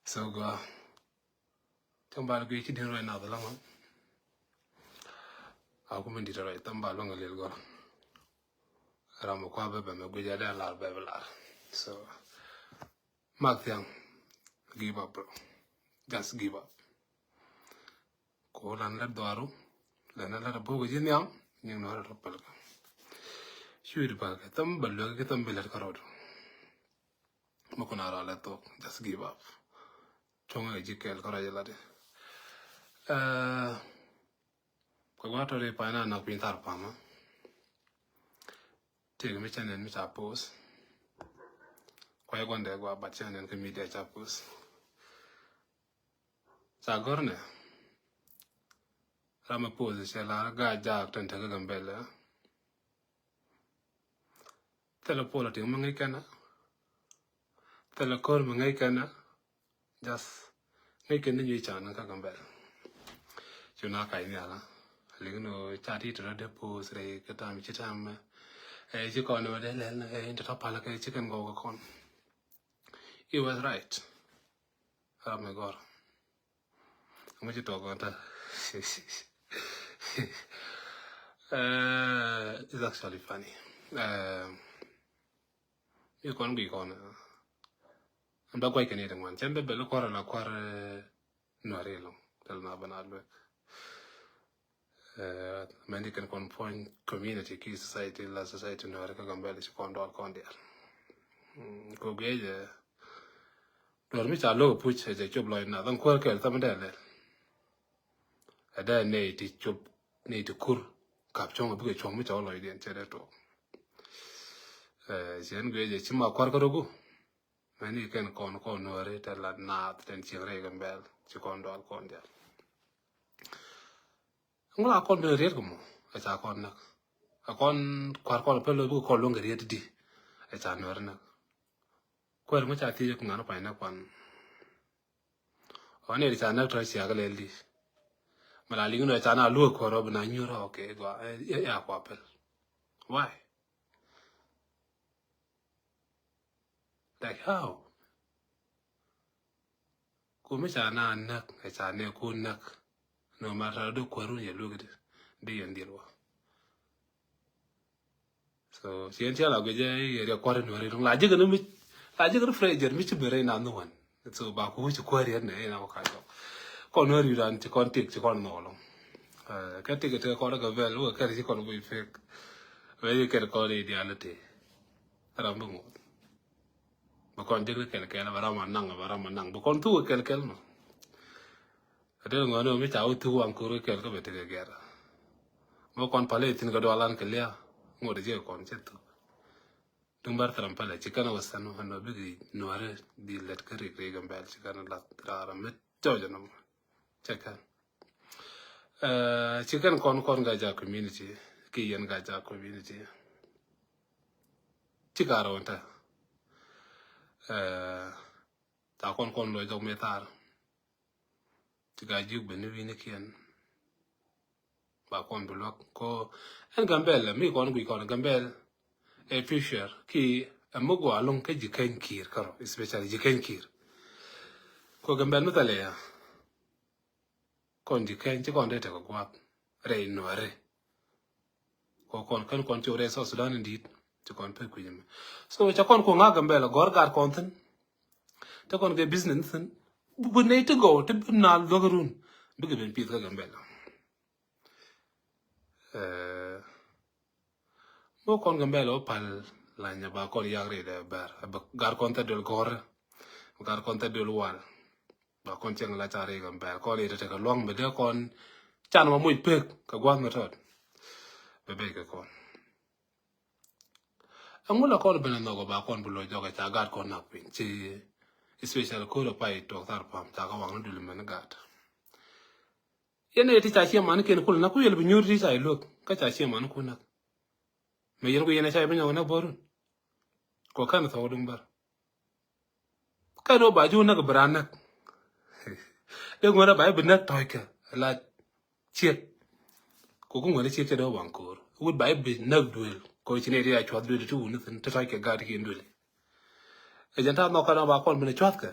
So go. Tamba go ki din right now the long. I'll come in the right tamba long a little go. Ram kwa bebe me go jada la bebe la. So Mark them give up bro. Just give up. Ko lan la doaru. Lan la bo go jinyam. Nhưng nó rất là sure ba cái tâm bật lửa cái tâm bị lật caro mà con nào là tốt just give up trong cái gì cái caro giờ là đấy có quá trời phải na nạp pin tar pa mà thì cái mấy channel mấy chap post quay quan đề qua bắt channel cái media chap post sa gorne rama post sẽ là gà giặc trên thằng cái gambel telepola ting mangai kana telekor mangai kana just ngai kana nyi chan ka gambel chuna kai ni ala ligno chati tra de pos re ka tam chi tam chi kon no de len into top ala ka chicken go kon he was right oh my god I'm just talking about it's actually funny you can't be gone. I'm not quite anything one. Chamber bello quarter la quarter no real. Tell na banal. Many can confine community, key society, la society no recogambel is condol condia. Go gauge. Dormit a low push as a job line now. Don't quirk el tamandel. A day need job need to cur capture a big chong with all idea and chedato. Jen gauge chima quarkarogo. Many can con no rate la nat then chilregan bell, chicondol condia. Ngla con the regum, as a con. A con quarcol pello who call longer yet di, as a norna. Quite much I think you can find up one. On it is an actress yagalelli. Malalino is an look or Robin and Euro, okay, go a quapel. Why? Like how? Commissioner neck, as a neck, neck. No matter the quarrel you look at it, day and deal. So, she and Chella go jay, a quarrel, like you're going to meet, like you're afraid you're Mr. Brain and no one. It's about who you quarry and our kind of. Corner you run to contact to corner no long. Can't take it to a corner of well, who carries it on with fake. Where you can call it reality. Rambo. Because they can have a ramanang, but con two can kill me. I don't know which out to one could kill the together. More con palette in Godolan Kalia, more the jail concert. Dumbartram Palette, chicken was son and a big noire, the let carry Regan Bell, chicken and Laramit, Georgianum. Chicken con Gaja community, Key and Gaja community. Chicaronta. Ta con lo dog metar. Chica Jug Benuvinikian. Bacon Bullock, co and Gambel, me con we call Gambel, a fisher, key, a mugo along Kajikan Kir, especially Jikan Kir. Co Gambel Metalea. Con Jikan, Chicon data go up, rain no re. Co con to race of Sudan indeed, to con Pequim. So, Chacon Gambel, Gorgar content. Take on the business and we need to go to Nal Dogaroon, bigger than Peter Gambella. Mo con Gambello pal lanya ba col yagre de ber, gar conta del gore, gar conta del wall, ba concheng la chare Gambel, call it take a long media con chan ma muy pek, ka guan method. Bebe ka con. Angula call benano ba con bulo joga cha gar con napin, chi especially call up by Dr. Pam, Tagawang Duluman. Yene teacher here man can cool na ku yel binyu teacher I look kacha here man ku na me yen ku yene cha binyo na borun ko kan tho dum bar ka do ba ju na brana de ngora ba bin toy ka la chiet ko ku ngora chiet do wan ko would ba bin na duel ko chine ri a chwa duel tu nu tin ta ka ga ti ndule janta no kana ba kon bene chwat ka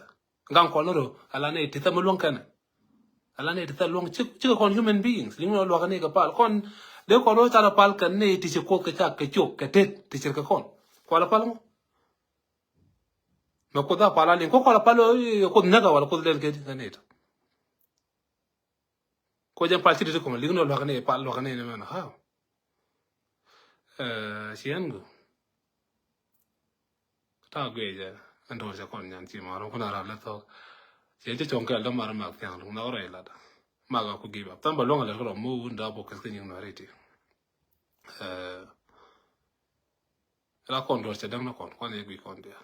ngang kon ro ala ne tita mulong kana ala ne tita long chik kon human beings lingo lo kana ka pal kon de kon ro tara pal kan ne ti ko ka cha ka chok ka tet ti ka kon ko la pal mo no ko da pala ni ko la palo ko naga wala ko den ke ne ko jam pal ti ko lingo lo kana pal lo kana ne man ha siango ta gwe ando ja kon nyan ti maro kuna ra la to je je chong ka da mar ma kyang lu na ora la da ma ga ku give up tan ba long la ko mo nda bo ka kin na reti la kon do se dang na kon ne gwi kon dia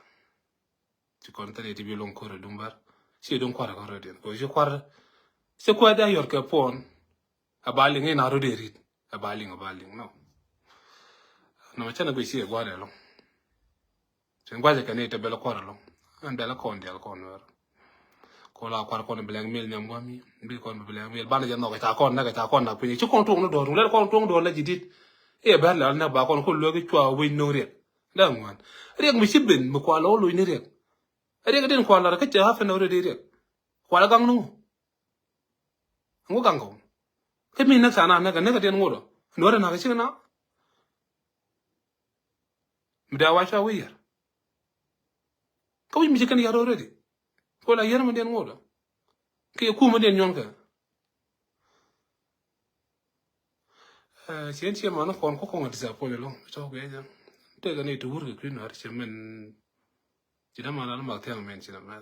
ti kon tane ti bi long ko re dumbar si don kwara ko re den ko je kwara se ko da yor ka pon abali ngai na ro de rit abali no no ma chana gwi si gwa de long ngwaje ka ne te bela kwara long an bela kon dia kon wer ko la kwara kon bela mil nyam gwami bi kon bela mil bana ja no ka kon na pini ci kon tong no do le kon tong do la jidit e ba la na ba kon ko lo gi twa wi no re da ngwan rek mi sibin mu kwa lo lo ni rek rek den kwa la ka ja ha fe no re rek kwa la gang no ngo gang ko ke mi na sana na ka den ngo do no re na ka ci na mi da wa sha wi ko mi ci kan ya ro re ko la yer ma den ngo do ke ku ma den nyon ka si ma na kon ko ko ngati po lo to ge ja te ga ne to wur ke no ar che men ci da ma na ma te men ci da ma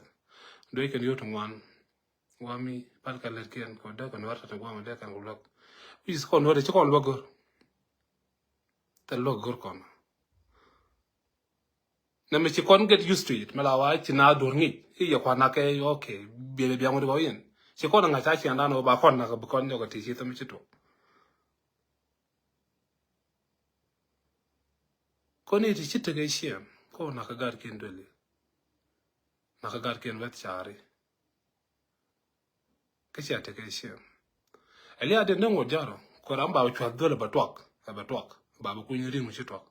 do ke yo to wan wa mi pal ka ler ken ko da kan war ta ko ma da kan ko lok is kon no de ci kon lo gor ta lo gor kon na me ci kon get used to it mala wa ci na do ngi ya kwa na ke okay be be ngo de ba yen ci kon nga cha ci anda no ba kon na ko kon yo ko ti ci to mi ci to ko ne ti chita ga shiem ko na ka gar ken dole na ka gar ken vet chari ka cha ta ga shiem ali ade nango jaro ko ramba o chwa dole batwak ba ku nyiri mu chitwak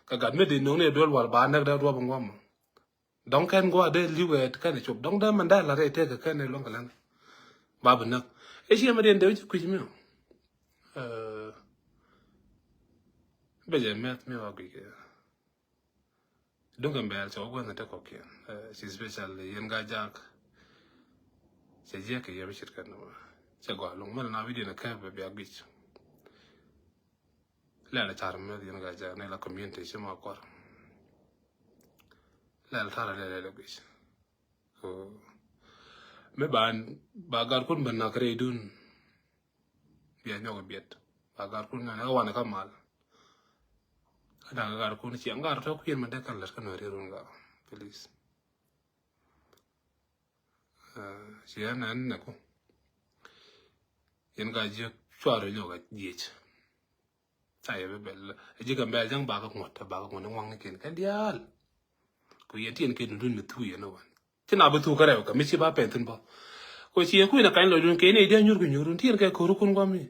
ka gar me de no ne dol wal ba na da do ba ngom don kan go ade liwe ka ne chop don da man da la re te ka ne long kalan ba bu nak e shiem de de ku jimi be je met me wa gi donc mbel so go na ta ko ken si special yen ga jak se je ke yabi shirkan no se go long mal na video na ka be be agich la tar me yen ga jak ne la community se ma ko la tar le gich so me ba gar kun ban na kre dun bi anyo biet ba gar kun na wa na ka mal ada gar kun ci ngar to kien man de kan ler kan ri run ga please si anan na ko yen ga je chwa ro ga jich sai be bel ji ga bel jang ba ka ngot ba ka ngon wang ken kan dial ko yen tien ken dun mi tu yen wan tina bu tu kare ka mi ci ba pen tin ba ko ci ku na kan lo dun ken e de nyur gu nyurun tien ka ko ru kun ga mi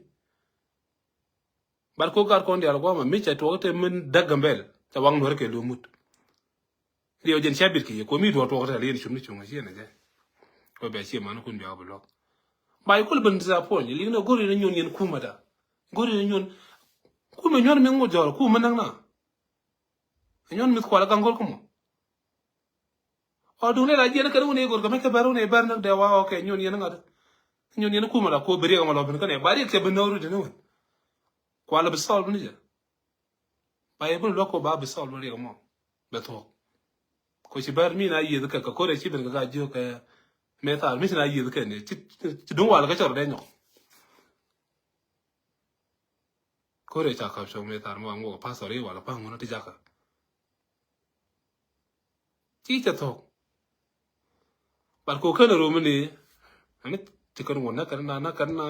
bar ko gar kon dial go ma mi cha to te men daga mbel ta wang no ke lu mut rio jen chabit ki ko mi do to ta le ni chum ni chum ji na je ko be chi man kun biya blok bai kul ban za po ni lino gori na nyon yen kuma da gori na nyon kuma nyon men ngo jor kuma nang na nyon mit ko la kan gol kuma o du ne la je na ka ne gor ka me ka baro ne bar na da wa okay nyon yen ngada nyon yen kuma da ko bere ga malo ben ka ne bari ke ben no ru de no kwa la bisol ni je bai bun loko ba bisol bari ga mo beto ko ci bar mi na yi ka ko re ci ben ga jo ka metal mi na yi ka ne ci dun wala ka chor de nyo ko re cha ka so metal mo ngo pa so re wala pa ngo ti ja ka ci ta to bar ko ka ro mi ni ani ti ka ngo na na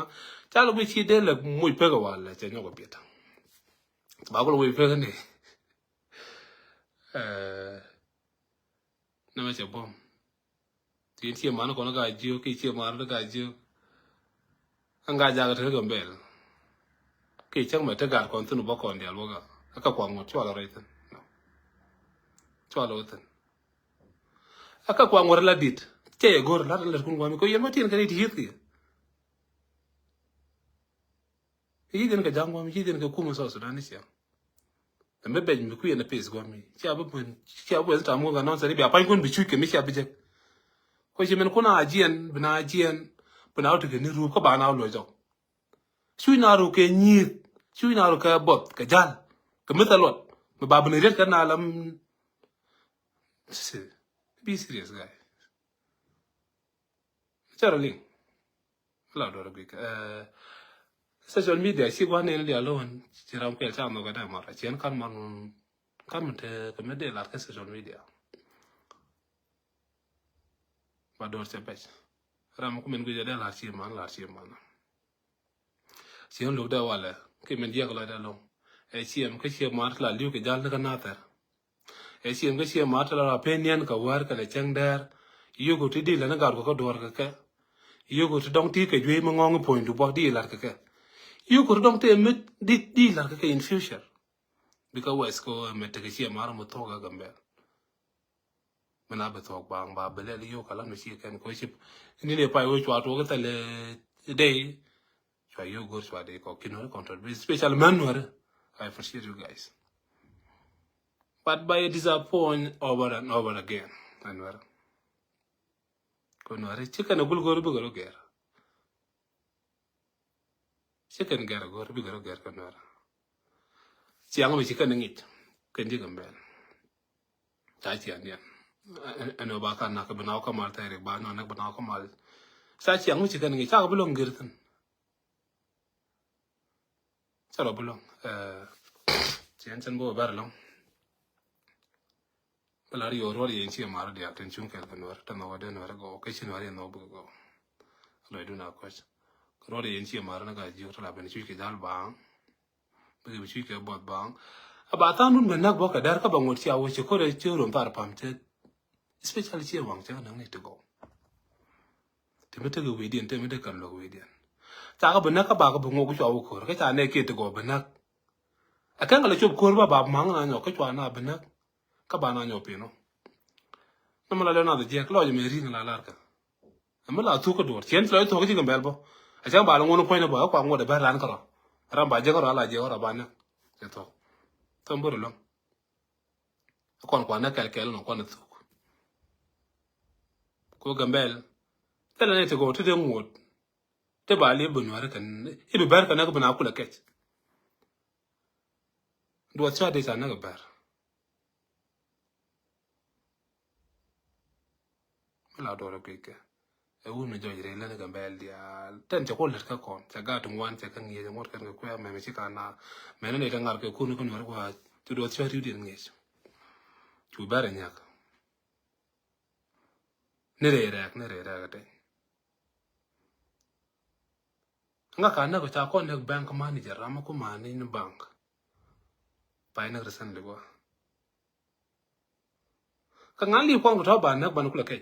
cha lo bi ci de la muy pe ga wala che nyo ko bieta ba ko lo wi pe ne na me che bom tin chi ma no ko na ga ji ki chi ma na ga ji an ga ja ga te ga mbel ki chang ma te ga kon tu no ba kon dia lo ga ka kwa ngo chwa la re ten chwa lo ten aka kwa ngor la dit che gor la la kun gwami ko yen matin kan ti hit ki yiden ka jangwa mi yiden ka kuma so Sudan ni sia me be mi ku yen pes gwami cha bu mun cha bu ta mo ga non sari bi apan kun bi chu ke mi cha bi je ko je men kuna ajien bina to ke ni ru ko ba na lo jo chui na ru ke ni chui na ru ka bot ka jal ka metalot me ba bu ni ret ka na lam be serious guy Charlie la do ra bi social media si gwa ne dia lon ci ram pel cha no ga da mara chen kan man te me de la social media ba do se pech ram ko men go de la ci man si on lo da wala ke men dia la da lo e si em ke si mar la liu ke jal ka na ta e si em ke si mar la opinion ka war ka le chang der yo go ti di la na gar ko dor ka yo go ti dong ti ke jwe mo ngong point du bo di la ka you could don't tell me di la ka in future because wes ko me te ke mar mo to ga gambe mena be to bang ba bele yo kala no si ken ko ship ni le pa yo chwa to ga tele day chwa yo go chwa de ko kino control special manual I appreciate you guys but by disappoint over and over again anwar ko no re chicken gul go be go ger chicken ger go be go ger ko no chiang mi chicken ngit ken di gambe ta chi an ano ba kan na ka bana ka mal ta re ba no na bana ka mal sa chiang mi chicken ngit cha ka bulong ger tan cha ro bulong chen chen bo bar long bala ri oro ri en chi mar dia ten chung kel kan war ta no de no go ke chin war no bu go lo du na ko ro ri en chi mar na ga ji ro la ben chi ke dal ba bu chi ke bot bang aba ta nun ben nak bo ka dar ka bangot chi awo chi ko re chi ro par pam te especially chi wang cha nang ni to go te me te go we dien te me de kan lo we dien ta ka ben ka ba ka bu ngo ku cho awo ko ka ta ne ke te go ben nak akan ga le chob ko ba mang na nyo ka chwa na ben nak ka ba na nyo pe no na mala le na de je ko je me ri na la ka amala tu ko dor chen lo to ka ji ga bel bo a cha ba lo ngo no ko na ba kwa ngo de ba ran ka ro ram ba je ko la je ora ba na ke to tambur lo kon kwa na kel no kon tu ko gambel tele ne te go te de ngot te ba le bu no ara kan e be bar ka na ko na kula ke do cha de sa na ga bar la do ra ke e wu me jo jere la na gambel dia ten che ko le ka kon cha ga tung wan che kan ye ngot kan ko ya me chi ka na me ne ta ngar ke ku no ko no wa tu do cha ri di nge tu bar nya ka ne re ra te nga ka na ko cha ko ne bank manager rama ko mani ni bank pa ina resan le wa ka ngali ko ngo ba na ban kula ke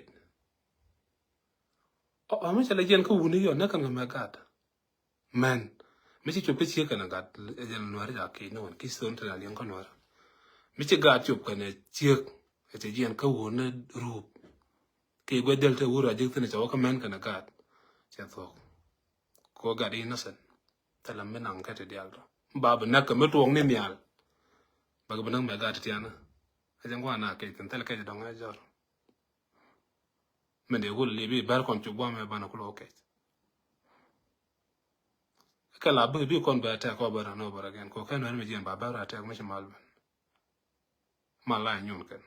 o mi chala jen ko wuni yo na kan ga magat man mi ci chope ci kan ga jen no ra ke no ki son tra lian ko no mi ci ga chop kan ci te jen ko wuni ru ke go del te wura jik tene chawa ka man kan ga cha to ko ga di nasan talam men ang ka te dial ba ba na ka me tuong ne mial ba ga nang me ga te tiana a jen ko na ke tan tel ke dong a jor men de gol libi bar kon chu bo me bana ko ke kala bi kon ba ta ko bara no bara gen ko kan me jen ba bara ta me mal mala nyun kan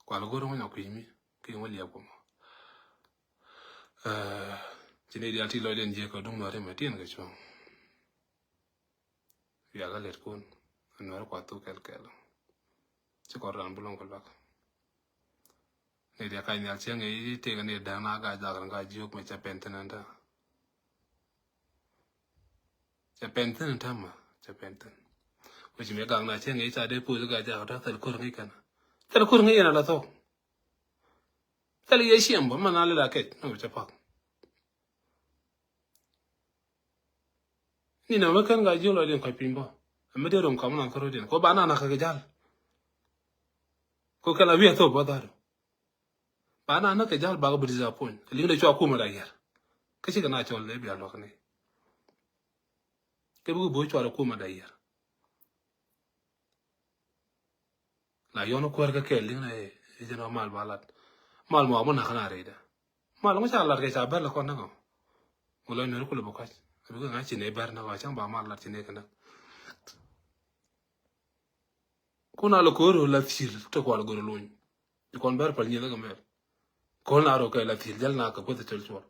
kwa lo goro nya ku mi ki mo liya ko mo jine di alti lo den je ko dum no re me tien ga chu ya ga let kun no ko tu kel ci ko ran bulon ko bak ne dia kai nyal chen e te ga ne da na ga ga ji ok me cha penten nda cha penten ta ma cha penten ko ji me ga na chen e cha de pu ga ja ta tel ko ngi kana tel ko ngi na la to tel ye shem ba ma na le la ke no cha pa ni na ma kan ga ji lo den ko pimbo me de rom kam na ko den ko ba na ka ga jal ko kala wi to bodaro bana na ke jal ba ko disappoint linga cho kuma da yar ke ci kana chol le bi alok ne ke bu bo cho kuma da yar la yono ko ka ke linga e jeno mal balat mal mo amona kana reida mal ngo cha lar ke cha ber la ko na ko mulo ne ko le bo ka bu nga ci ne ber na ko chang ba mal lar ci ne kana kuna lo ko ro la fil to ko go lo ni kon ber pal ni la gamer ko na ro ka la fil jal na ka ko te tel chol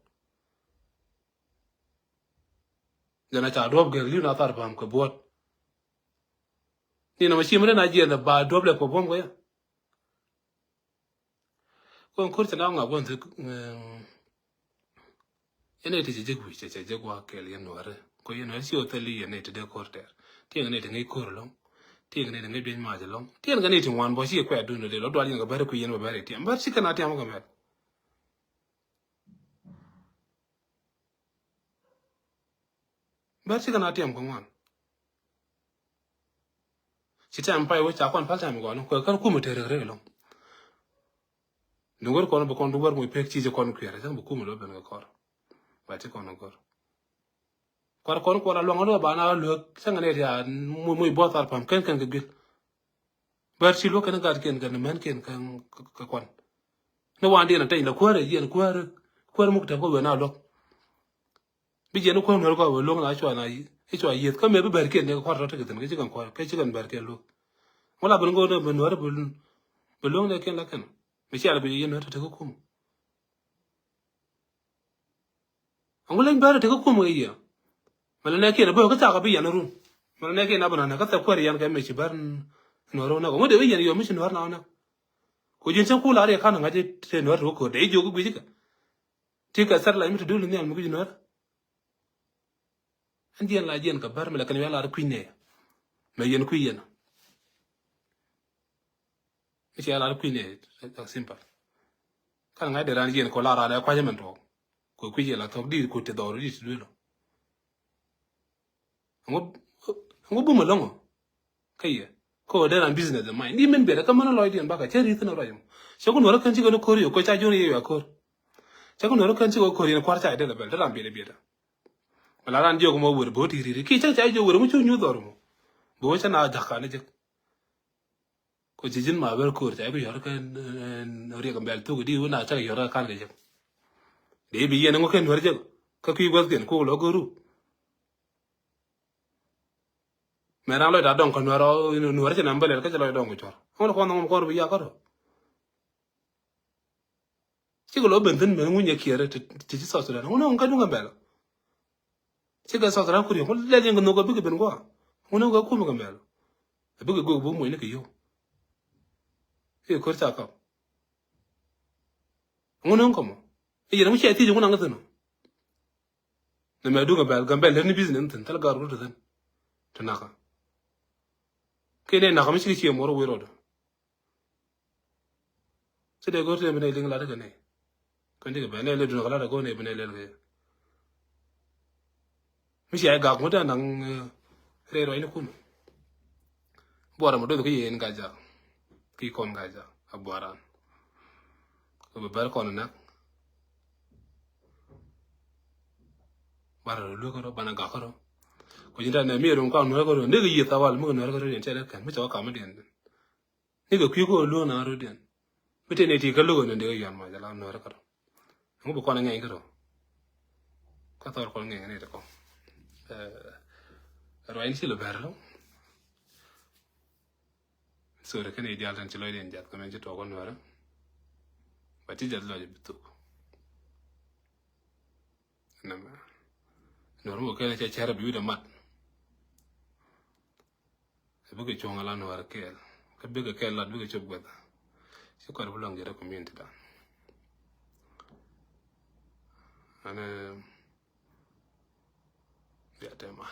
jana cha dob ge li na tar pam ko bot ni na ma chi mre na je na ba dob le ko bom ko ya ko ko ta na nga bon te ene te je ku che je kwa ke li no re ko ye no si o te li ene te de ko ter ti ne te ngai ko lo ti ne ngai be ma je lo ti ne ne ti wan bo si ko ya du no de lo do ali nga ba ku ye no ba re ti ba si kana ti am ko me ba si kana ti am ko wan si ta am pa wo cha kon pal ta mi go no ko kan ku mo te re lo Nungor kono ba kon dubar mo pek ci je kon kwere jang bu kumu lo ben ko ba ti kono gor kon ko la lo ba na lo sanga ne ya mo botar pam ken gil bar ci lo ken gar ken men ken kan ka kon no wandi na tay na ko re yen ko mu ta ko na lo bi je no ko no ko lo na chwa na yi e chwa yi ka me be bar ken ne ko ta ke ten ke kan ko ke ci kan bar ken lo wala ben go no ben wara bu lo ne ken la ken mi ci ala bi yen ta ko kum angulen bare te ko kum yi ya mala ne ken bo ka ta ka bi yan ru mala ne ken na bana ka ta ko yan ka me ci bar no ro na ko de bi yan yo mi ci no na ko jin san kula re kana ngaje te no ro ko de jo ko bi ka ti ka sar la mi to dulu ne al mu no andi yan la jen ka bar mala kan ya la ku ne me yen ku yen mi ci ala ku ne simple kan ngai de ran yen ko la ra la kwa jaman to ko ku la to di ko te do ri ti dulu ngo bu malongo kayya ko da ran business da mai ni men be da kamana lo idin baka cheri tino rayum shagun wara kan ci go ko riyo ko cha joni yo ko shagun wara kan ci go ko riyo kwarta ide la bel da ran be da wala ran dio ko mo wor bo ti ri ki cha jo wor mu chu nyu dor mo bo cha na da ka ne je ko jijin ma ber ko ta ko yor kan ri ka bel to di na cha yor kan ge je de bi yen ngo ken wor je ka ki gwas gen ko lo go ru mera lo da don ko no ra na mbele ka lo don ko chor ko ko no ko bi ya ko ci ko lo ben den men ngunya kiere ti ci so so no no ka dunga bel ci ga so ra ko ri ko le le ngo ko bi ben ko no ko ko mo bel bi go bo mo ne ke yo e ko ta ka no ko mo e ye no ci ti ngo na ngata no ne me dunga bel gambel ni business ten tal gar ru ten tanaka kene na kam ci mo ro wiro do ci de gorte me ne ling la de ne kon diga bene le dun kala ko ne bene le le mi ci ay ga ko ta nang re ro ina kun bora mo do ko yen ga ja ki kon ga ja abwaran ko be bar kon nak bara lo ko bana ga ko ko jinda ne mi ro ko no ko ne ga yi ta wal mo no ko ren tere kan mi to ka ma den ni ga ki ko lo na ro den bete ne ti ka lo ne de yan ma ja la no ko ngo bu ko na ngai ko ka tor ko ngai ne de ko ro in si lo berlo so re kan ideal tan ci lo den jat ko men ci to ko no ra ba ti jat lo je bitu na ma no ro ko ne ci chara bi da mat e bu ko chonga la no ra kel ka bi ga kel la bi ga ci bu da ci ko ro lo ngi community da ana ya tema